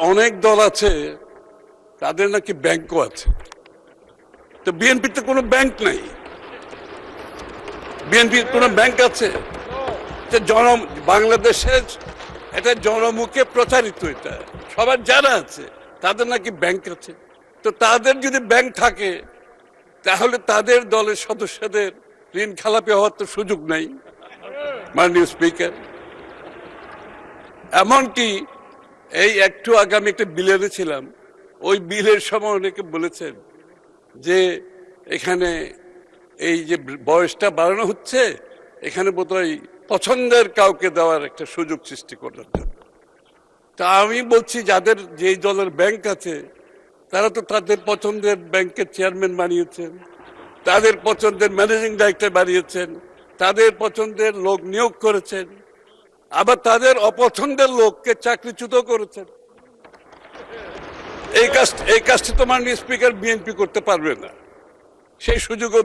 অনেক দল আছে তাদের নাকি ব্যাংকও আছে, তো বিএনপিতে কোনো ব্যাংক নাই। বিএনপির কোনো ব্যাংক আছে? বাংলাদেশের এটা জনমুখে প্রচারিত, এটা সবার জানা আছে তাদের নাকি ব্যাংক আছে। তো তাদের যদি ব্যাংক থাকে তাহলে তাদের দলের সদস্যদের ঋণ খেলাপি হওয়ার তো সুযোগ নাই, মাননীয় স্পিকার। এমনকি এই একটু আগে আমি একটা বিল এনেছিলাম, ওই বিলের সময় অনেকে বলেছেন যে এখানে এই যে বয়সটা বাড়ানো হচ্ছে, এখানে বোধহয় পছন্দের কাউকে দেওয়ার একটা সুযোগ সৃষ্টি করার জন্য। তা আমি বলছি, যাদের যেই দলের ব্যাংক আছে তারা তো তাদের পছন্দের ব্যাংকের চেয়ারম্যান বানিয়েছেন, তাদের পছন্দের ম্যানেজিং ডাইরেক্টর বানিয়েছেন, তাদের পছন্দের লোক নিয়োগ করেছেন, আবার তাদের অপছন্দের লোককে চাকরিচ্যুত করেছেন। এই কাজটি তো মাননীয় স্পিকার বিএনপি করতে পারবে না, সেই সুযোগও